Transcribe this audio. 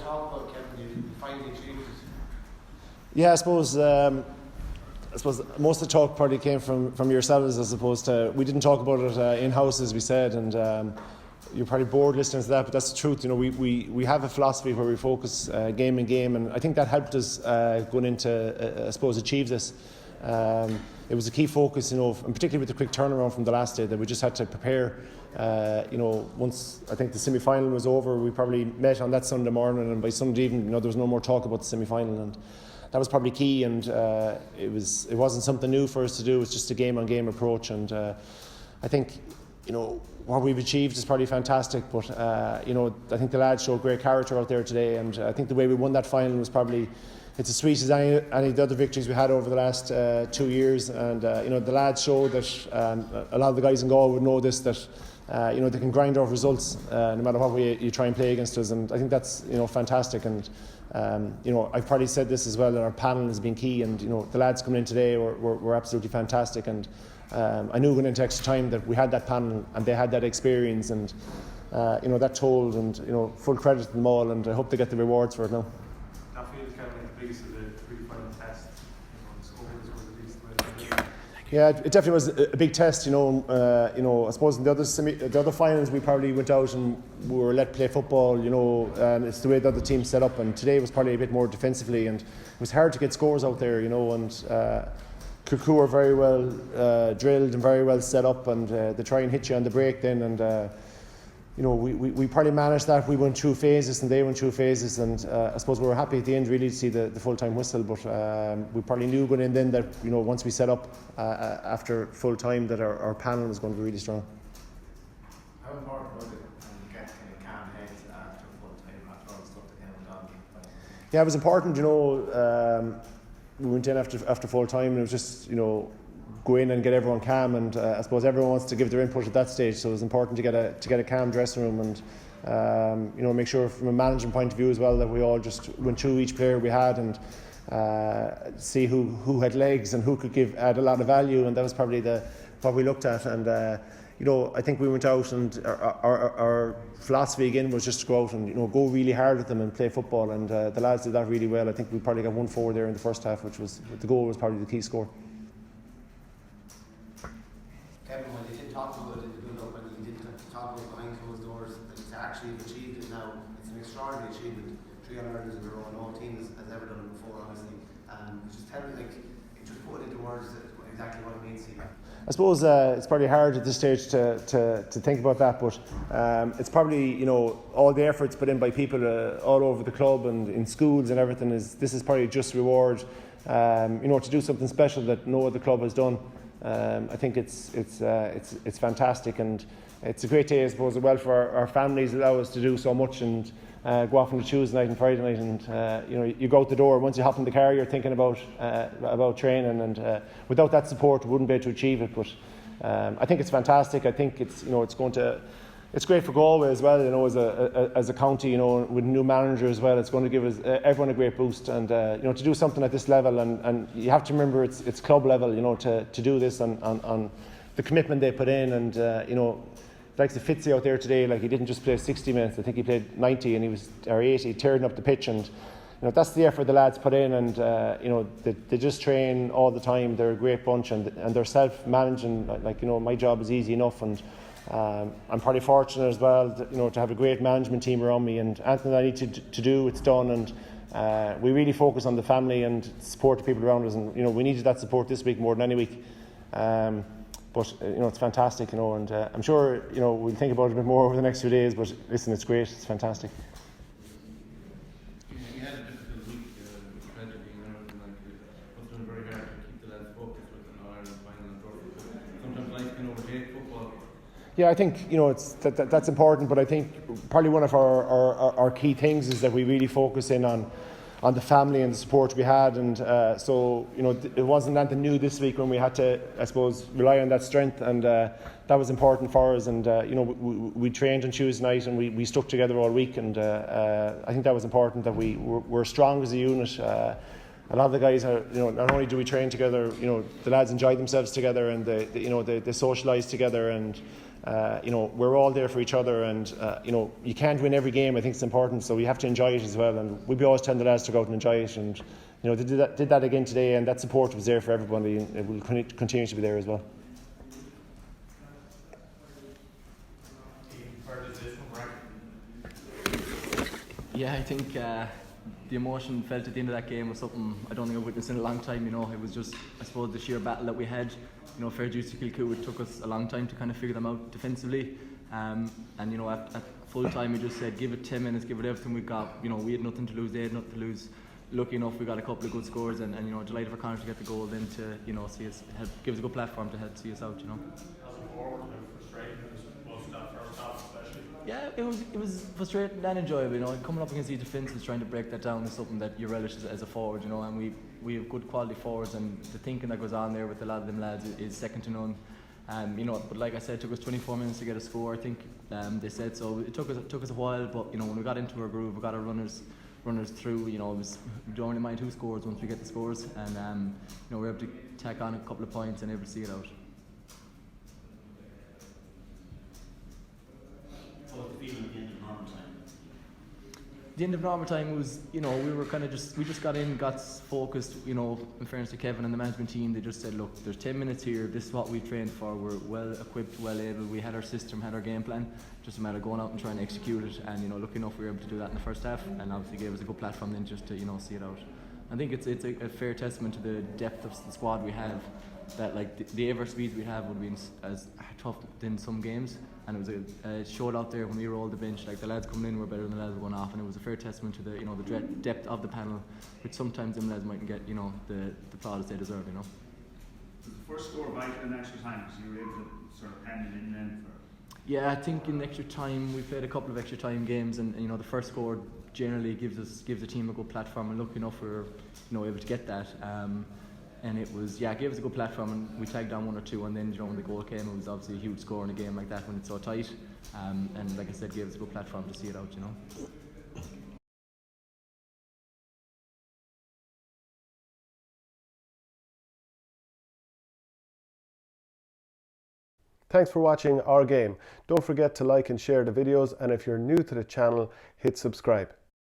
talk about, Kevin, you finally achieved it. Yeah, I suppose most of the talk probably came from yourselves, as opposed to, we didn't talk about it in-house, as we said, and you're probably bored listening to that, but that's the truth. You know, we have a philosophy where we focus game in game, and I think that helped us going into, I suppose, achieve this. It was a key focus, you know, and particularly with the quick turnaround from the last day, that we just had to prepare. You know, once I think the semi-final was over, we probably met on that Sunday morning, and by Sunday evening, you know, there was no more talk about the semi-final, and that was probably key. And it wasn't something new for us to do. It was just a game-on-game approach, and I think, you know, what we've achieved is probably fantastic, but you know, I think the lads showed great character out there today, and I think the way we won that final was probably, it's as sweet as any of the other victories we had over the last 2 years. And you know, the lads showed that a lot of the guys in Galway would know this, that you know, they can grind off results no matter what way you try and play against us, and I think that's, you know, fantastic. And you know, I've probably said this as well, that our panel has been key, and you know, the lads coming in today were absolutely fantastic, and I knew going into extra time that we had that panel and they had that experience, and you know, that told, and you know, full credit to them all, and I hope they get the rewards for it now. That feels kind of like the biggest of the three final tests. Yeah, it definitely was a big test, you know. You know, I suppose in the other finals we probably went out and we were let play football, you know, and it's the way the other team set up, and today was probably a bit more defensively, and it was hard to get scores out there, you know, and Kilcoo were very well drilled and very well set up, and they try and hit you on the break then, and you know, we probably managed that. We went through phases and they went through phases, and I suppose we were happy at the end really to see the full-time whistle, but we probably knew going in then that, you know, once we set up after full-time, that our panel was going to be really strong. How important was it to get kind of calm heads after full-time, after all the stuff that came on? Yeah, it was important, you know. We went in after full-time, and it was just, you know, go in and get everyone calm, and I suppose everyone wants to give their input at that stage, so it was important to get a calm dressing room, and you know, make sure from a management point of view as well that we all just went through each player we had, and see who had legs and who could add a lot of value, and that was probably what we looked at. And you know, I think we went out, and our philosophy again was just to go out and, you know, go really hard with them and play football, and the lads did that really well. I think we probably got 1-4 there in the first half, which was, the goal was probably the key score. Kevin, when you did talk about it in the build-up, and you did talk about behind closed doors, that to actually have achieved it now, it's an extraordinary achievement. 3 All-Irelands in a row, no team has ever done it before, honestly. Just tell me, like, just put it into words exactly what it means to you. I suppose it's probably hard at this stage to think about that, but it's probably, you know, all the efforts put in by people all over the club and in schools and everything, this is probably just reward, you know, to do something special that no other club has done. I think it's fantastic, and it's a great day, I suppose, as well for our families, allow us to do so much, and go off on a Tuesday night and Friday night, and you know, you go out the door, once you hop in the car, you're thinking about training, and without that support, we wouldn't be able to achieve it. But I think it's fantastic. I think it's, you know, it's great for Galway as well, you know, as a county, you know, with a new manager as well. It's going to give us everyone a great boost, and you know, to do something at this level, and you have to remember it's club level, you know, to do this on the commitment they put in, and you know, like the Fitzy out there today, like, he didn't just play 60 minutes. I think he played 90, and or 80, tearing up the pitch, and you know, that's the effort the lads put in, and you know, they just train all the time. They're a great bunch, and they're self-managing. Like, you know, my job is easy enough, and I'm probably fortunate as well, you know, to have a great management team around me, and anything I need to do, it's done, and we really focus on the family and support the people around us, and you know, we needed that support this week more than any week. But you know, it's fantastic, you know, and I'm sure, you know, we'll think about it a bit more over the next few days, but listen, it's great, it's fantastic. You had a difficult week with tragedy and everything, like, it's been very hard to keep the lads focused with an All-Ireland final and trophy. Sometimes life can overtake football. Yeah, I think, you know, it's that's important, but I think probably one of our key things is that we really focus in on the family and the support we had, and so, you know, it wasn't anything new this week when we had to, I suppose, rely on that strength, and that was important for us, and you know, we trained on Tuesday night, and we stuck together all week, and I think that was important, that we're strong as a unit. A lot of the guys are, you know, not only do we train together, you know, the lads enjoy themselves together, and they socialise together, and you know, we're all there for each other, and you know, you can't win every game. I think it's important, so we have to enjoy it as well. And we'd be always telling the lads to go out and enjoy it, and you know, they did that again today, and that support was there for everybody, and it will continue to be there as well. Yeah, I think the emotion felt at the end of that game was something I don't think I've witnessed in a long time. You know, it was just, I suppose, the sheer battle that we had. You know, fair dues to Kilcoo, it took us a long time to kind of figure them out defensively. And you know, at full time, we just said, give it 10 minutes, give it everything we got. You know, we had nothing to lose, they had nothing to lose. Lucky enough, we got a couple of good scores, and you know, delighted for Connor to get the goal, then to, you know, see us give us a good platform to help see us out. You know. Yeah, it was frustrating and enjoyable. You know, coming up against the defence and trying to break that down is something that you relish as a forward. You know, and we have good quality forwards, and the thinking that goes on there with a lot of them lads is second to none. You know, but like I said, it took us 24 minutes to get a score. I think they said so. It took us a while, but you know, when we got into our groove, we got our runners through. You know, we don't really mind who scores once we get the scores, and you know, we're able to tack on a couple of points and able to see it out. The end of normal time was, you know, we were kind of we just got in, got focused. You know, in fairness to Kevin and the management team, they just said, look, there's 10 minutes here, this is what we trained for, we're well equipped, well able, we had our system, had our game plan, just a matter of going out and trying to execute it. And you know, lucky enough we were able to do that in the first half, and obviously gave us a good platform then just to, you know, see it out. I think it's a fair testament to the depth of the squad we have, that like the average speeds we have would be as tough than some games. And it was a showed out there when we rolled the bench. Like the lads coming in were better than the lads going off, and it was a fair testament to the, you know, the depth of the panel, which sometimes them lads mightn't get, you know, the plaudits they deserve. You know. Was the first score vital in extra time, because you were able to sort of hand it in then for? Yeah, I think in extra time we played a couple of extra time games, and you know, the first score generally gives the team a good platform, and lucky enough we were, you know, able to get that. And it was, yeah, it gave us a good platform, and we tagged on one or two, and then, you know, when the goal came, it was obviously a huge score in a game like that when it's so tight. And like I said, gave us a good platform to see it out, you know. Thanks for watching Our Game. Don't forget to like and share the videos, and if you're new to the channel, hit subscribe.